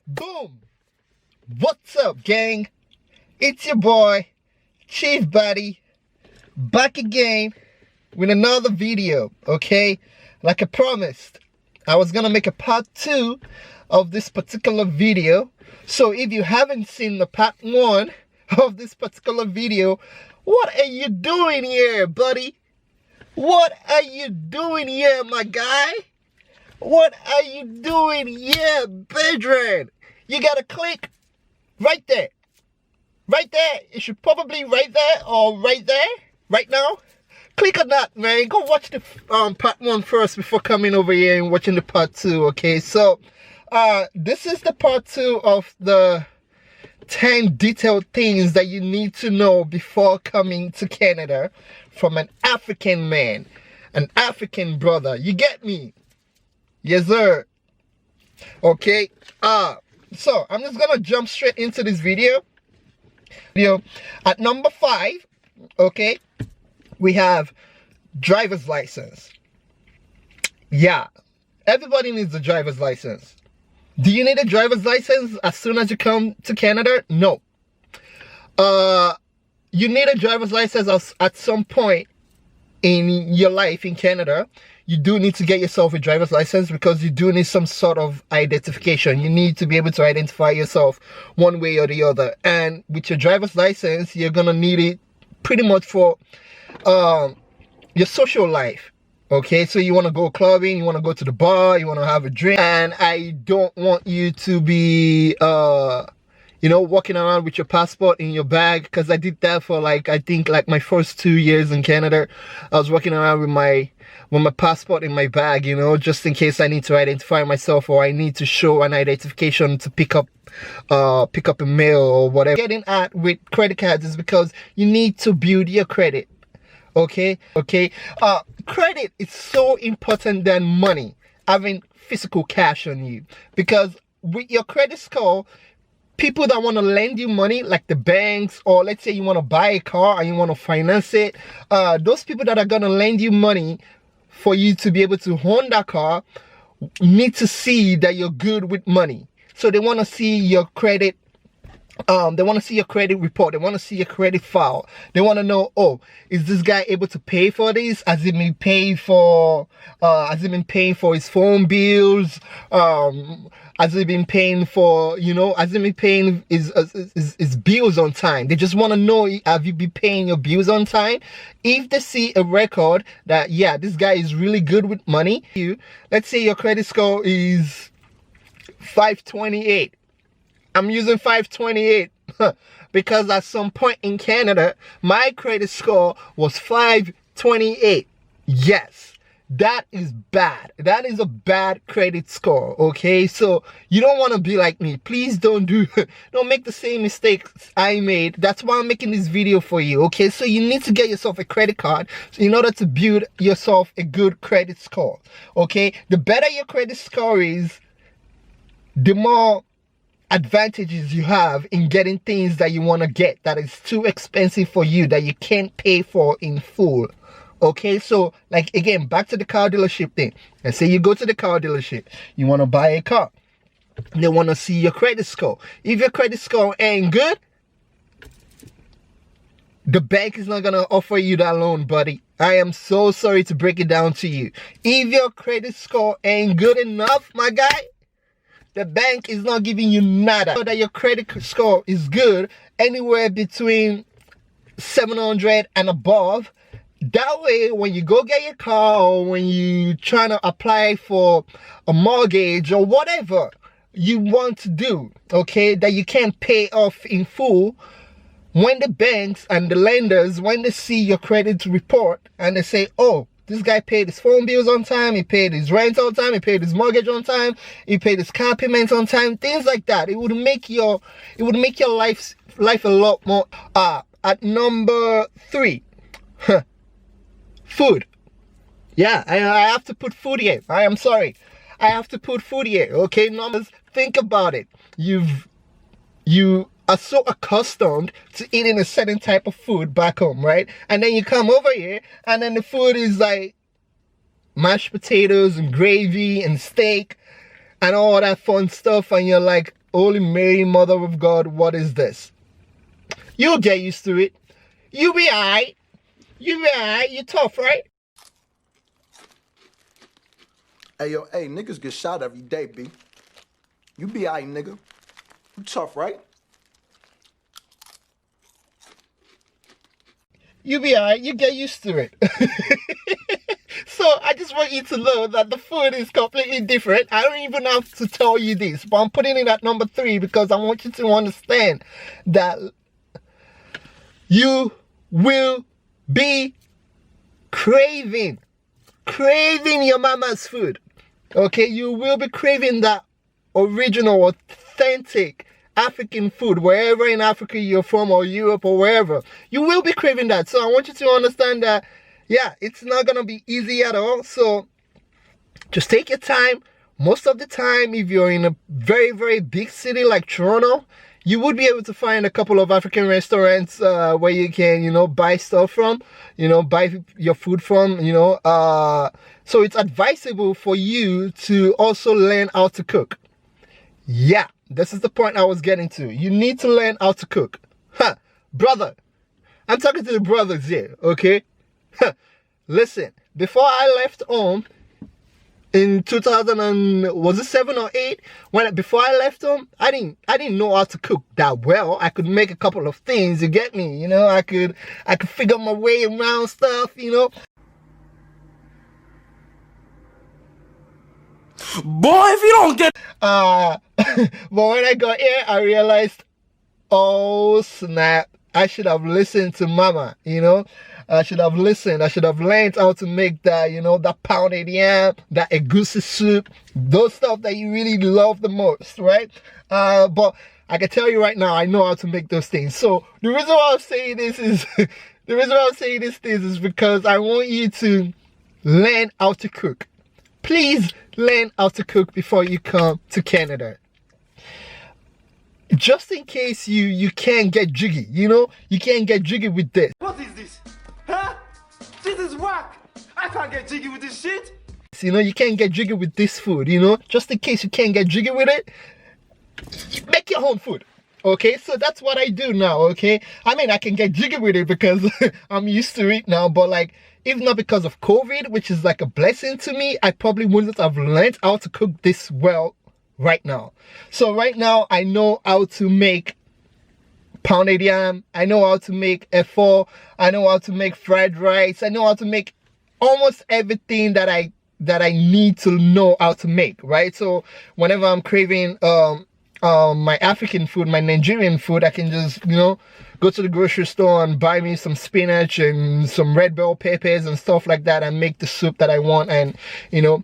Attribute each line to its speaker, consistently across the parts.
Speaker 1: Boom! What's up, gang? It's your boy, Chief Buddy, back again with another video, okay? Like I promised, I was gonna make a part 2 of this particular video. So if you haven't seen the part 1 of this particular video, what are you doing here, buddy? What are you doing here, my guy? What are you doing here, Bedran? You gotta click right there. Right there. It should probably right there or right there. Right now. Click on that, man. Go watch the part 1 first before coming over here and watching the part 2, okay? So, this is the part 2 of the 10 detailed things that you need to know before coming to Canada from an African man, an African brother. You get me? Yes, sir. Okay. So I'm just gonna jump straight into this video. At number 5, okay, we have driver's license. Yeah, everybody needs a driver's license. Do you need a driver's license as soon as you come to Canada? No. You need a driver's license at some point in your life in Canada. You do need to get yourself a driver's license because you do need some sort of identification. You need to be able to identify yourself one way or the other. And with your driver's license, you're gonna need it pretty much for your social life. Okay, so you want to go clubbing, you want to go to the bar, you want to have a drink, and I don't want you to be walking around with your passport in your bag, because I did that for I think my first 2 years in Canada. I was walking around with my passport in my bag, just in case I need to identify myself or I need to show an identification to pick up a mail or whatever. Getting at with credit cards is because you need to build your credit. Okay. Credit is so important than money, having physical cash on you, because with your credit score, people that want to lend you money, like the banks, or let's say you want to buy a car and you want to finance it, those people that are going to lend you money for you to be able to own that car need to see that you're good with money. So they want to see your credit. They want to see your credit report. They want to see your credit file. They want to know, oh, is this guy able to pay for this? Has he been paying for his phone bills? Has he been paying for, has he been paying his bills on time? They just want to know, have you been paying your bills on time? If they see a record that, yeah, this guy is really good with money, let's say your credit score is 528. I'm using 528 because at some point in Canada, my credit score was 528. Yes, that is bad. That is a bad credit score, okay? So you don't want to be like me. Please don't make the same mistakes I made. That's why I'm making this video for you, okay? So you need to get yourself a credit card in order to build yourself a good credit score, okay? The better your credit score is, the more advantages you have in getting things that you want to get that is too expensive for you, that you can't pay for in full. Okay, so again, back to the car dealership thing. Let's say you go to the car dealership, you want to buy a car. They want to see your credit score. If your credit score ain't good, the bank is not going to offer you that loan, buddy. I am so sorry to break it down to you. If your credit score ain't good enough, my guy, the bank is not giving you nada. So that your credit score is good, anywhere between 700 and above. That way, when you go get your car, or when you trying to apply for a mortgage or whatever you want to do, okay, that you can't pay off in full, when the banks and the lenders, when they see your credit report and they say, oh, this guy paid his phone bills on time, he paid his rent on time, he paid his mortgage on time, he paid his car payments on time, things like that. It would make your life a lot more. At number 3, food. Yeah, I have to put food here. I am sorry. I have to put food here. Okay, numbers. Think about it. You are so accustomed to eating a certain type of food back home, right? And then you come over here and then the food is like mashed potatoes and gravy and steak and all that fun stuff, and you're like, Holy Mary, Mother of God, what is this? You'll get used to it. You'll be alright. You'll be alright. You're tough, right?
Speaker 2: Hey, yo, hey, niggas get shot every day, B. You be alright, nigga. You tough, right?
Speaker 1: You'll be alright. You get used to it. So I just want you to know that the food is completely different. I don't even have to tell you this, but I'm putting it at number 3 because I want you to understand that you will be craving your mama's food. Okay, you will be craving that original, authentic African food, wherever in Africa you're from, or Europe, or wherever. You will be craving that. So I want you to understand that, yeah, it's not gonna be easy at all. So just take your time. Most of the time, if you're in a very, very big city like Toronto, you would be able to find a couple of African restaurants where you can, you know, buy stuff from, you know, buy your food from, you know. So it's advisable for you to also learn how to cook. Yeah, this is the point I was getting to. You need to learn how to cook. Huh, brother. I'm talking to the brothers here, okay? Huh, listen, before I left home, in 2007 or 8, before I left home, I didn't know how to cook that well. I could make a couple of things, you get me, you know. I could figure my way around stuff, you know.
Speaker 2: Boy, if you don't get...
Speaker 1: But when I got here, I realized, oh snap, I should have listened to mama, you know. I should have listened. I should have learned how to make that, you know, that pounded yam, that egusi soup, those stuff that you really love the most, right? But I can tell you right now, I know how to make those things. So the reason why I'm saying this is, is because I want you to learn how to cook. Please learn how to cook before you come to Canada. Just in case you can't get jiggy, you know, you can't get jiggy with this.
Speaker 3: What is this? Huh? This is whack. I can't get jiggy with this shit.
Speaker 1: You know, you can't get jiggy with this food, you know. Just in case you can't get jiggy with it, make your own food. Okay, so that's what I do now, okay? I mean, I can get jiggy with it because I'm used to it now, but like, if not because of COVID, which is like a blessing to me, I probably wouldn't have learned how to cook this well right now. So right now, I know how to make pounded yam, I know how to make efo, I know how to make fried rice, I know how to make almost everything that I need to know how to make, right? So whenever I'm craving my African food, my Nigerian food, I can just, you know, go to the grocery store and buy me some spinach and some red bell peppers and stuff like that and make the soup that I want and, you know,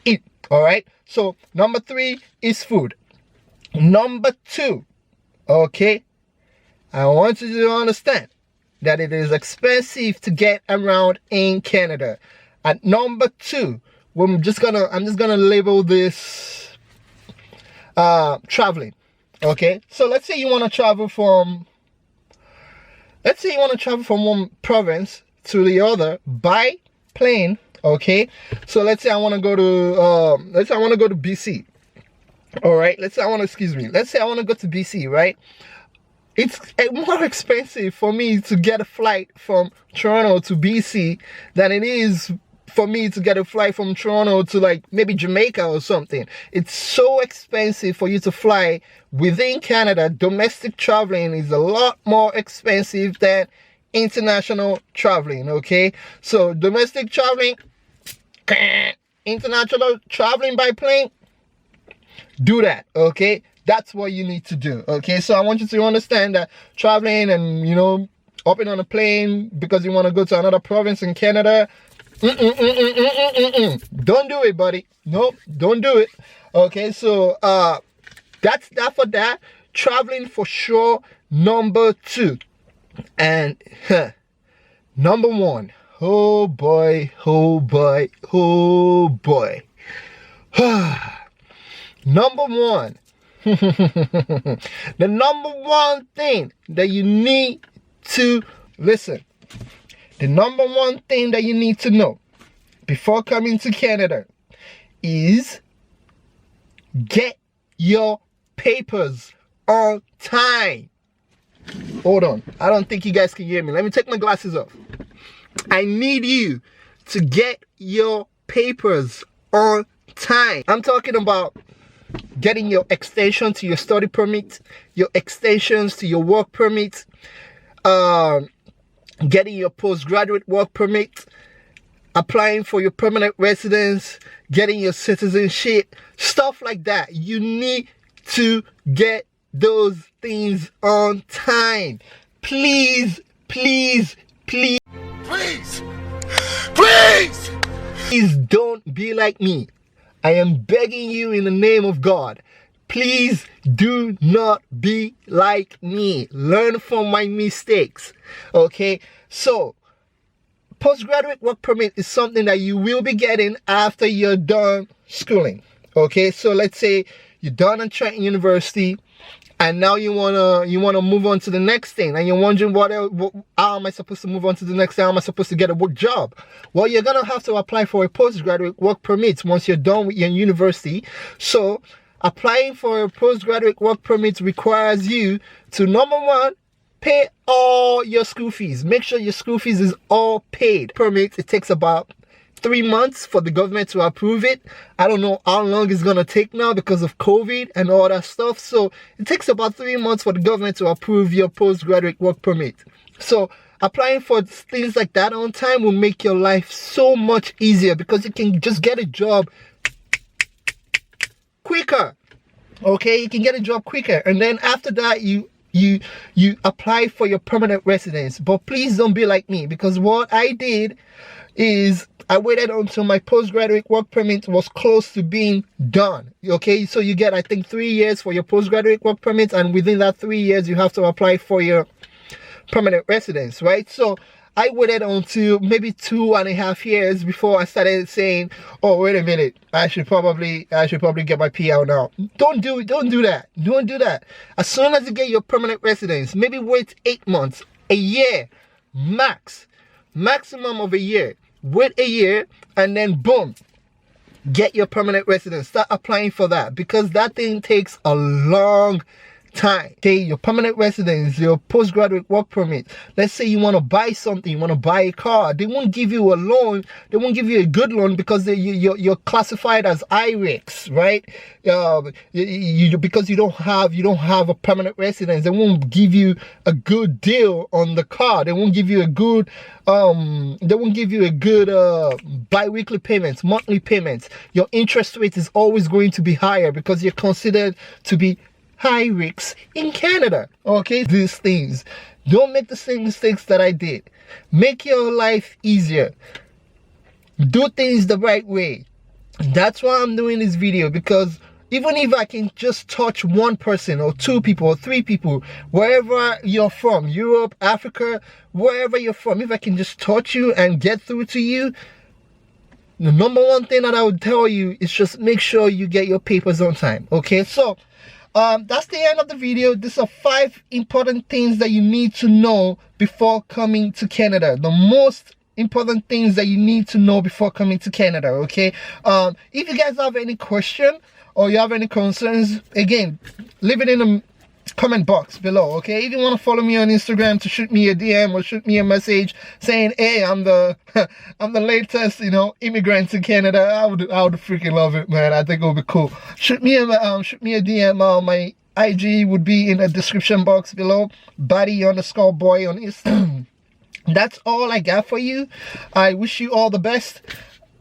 Speaker 1: eat. All right, so number 3 is food. Number 2, okay, I want you to understand that it is expensive to get around in Canada. At number 2, I'm just gonna label this traveling. Okay, so let's say you want to travel from one province to the other by plane. Okay, so let's say I want to go to BC. All right, let's say I want to go to BC, right? It's more expensive for me to get a flight from Toronto to BC than it is for me to get a flight from Toronto to like maybe Jamaica or something. It's so expensive for you to fly within Canada. Domestic traveling is a lot more expensive than international traveling, okay? So domestic traveling, international traveling by plane, do that, okay? That's what you need to do, okay? So I want you to understand that traveling and, you know, hopping on a plane because you want to go to another province in Canada, don't do it, buddy. Nope, don't do it. Okay, so that's that for that. Traveling for sure. Number 2. And number 1. Oh boy, oh boy, oh boy. Number 1. The number 1 thing that you need to listen. The number 1 thing that you need to know before coming to Canada is get your papers on time. Hold on, I don't think you guys can hear me. Let me take my glasses off. I need you to get your papers on time. I'm talking about getting your extension to your study permit, your extensions to your work permit, getting your postgraduate work permit, applying for your permanent residence, getting your citizenship, stuff like that. You need to get those things on time. Please, please, please, please, please, please don't be like me. I am begging you in the name of God. Please do not be like me. Learn from my mistakes. Okay, so postgraduate work permit is something that you will be getting after you're done schooling. Okay, so let's say you're done at Trenton University, and now you wanna move on to the next thing, and you're wondering how am I supposed to move on to the next thing? How am I supposed to get a work job? Well, you're gonna have to apply for a postgraduate work permit once you're done with your university. So applying for a postgraduate work permit requires you to, number one, pay all your school fees. Make sure your school fees is all paid. Permit, it takes about 3 months for the government to approve it. I don't know how long it's gonna take now because of COVID and all that stuff. So it takes about 3 months for the government to approve your postgraduate work permit. So applying for things like that on time will make your life so much easier, because you can just get a job quicker. Okay, you can get a job quicker, and then after that you apply for your permanent residence. But please don't be like me, because what I did is I waited until my postgraduate work permit was close to being done. Okay, so you get, I think, 3 years for your postgraduate work permit, and within that 3 years you have to apply for your permanent residence, right? So I waited until maybe 2.5 years before I started saying, oh, wait a minute, I should probably get my PR now. Don't do that. As soon as you get your permanent residence, maybe wait 8 months, a year, maximum of a year. Wait a year, and then boom, get your permanent residence. Start applying for that, because that thing takes a long time. Okay, your permanent residence, your postgraduate work permit. Let's say you want to buy something, you want to buy a car. They won't give you a loan. They won't give you a good loan because you're classified as IREX, right? Because you don't have a permanent residence. They won't give you a good deal on the car. They won't give you a good bi-weekly payments, monthly payments. Your interest rate is always going to be higher because you're considered to be high risks in Canada. Okay, these things. Don't make the same mistakes that I did. Make your life easier. Do things the right way. That's why I'm doing this video, because even if I can just touch one person or 2 people or 3 people, wherever you're from, Europe, Africa, wherever you're from, if I can just touch you and get through to you, the number one thing that I would tell you is just make sure you get your papers on time. Okay, so that's the end of the video. These are 5 important things that you need to know before coming to Canada. The most important things that you need to know before coming to Canada. Okay, if you guys have any question or you have any concerns, again, leave it in the comment box below. Okay, if you want to follow me on Instagram, to shoot me a DM or shoot me a message saying, hey, I'm the latest immigrant to Canada, I would freaking love it, man. I think it would be cool. Shoot me a DM. My IG would be in the description box below. Body_boy on Instagram. That's all I got for you. I wish you all the best.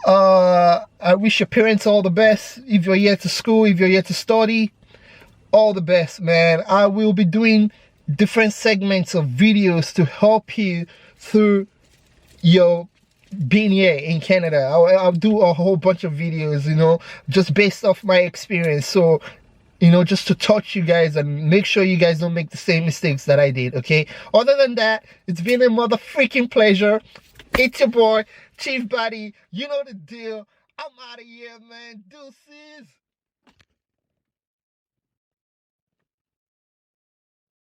Speaker 1: I wish your parents all the best. If you're here to school, if you're here to study, all the best, man. I will be doing different segments of videos to help you through your being here in Canada. I'll do a whole bunch of videos, just based off my experience. So, just to touch you guys and make sure you guys don't make the same mistakes that I did, okay? Other than that, it's been a mother freaking pleasure. It's your boy, Chief Buddy. You know the deal. I'm out of here, man. Deuces.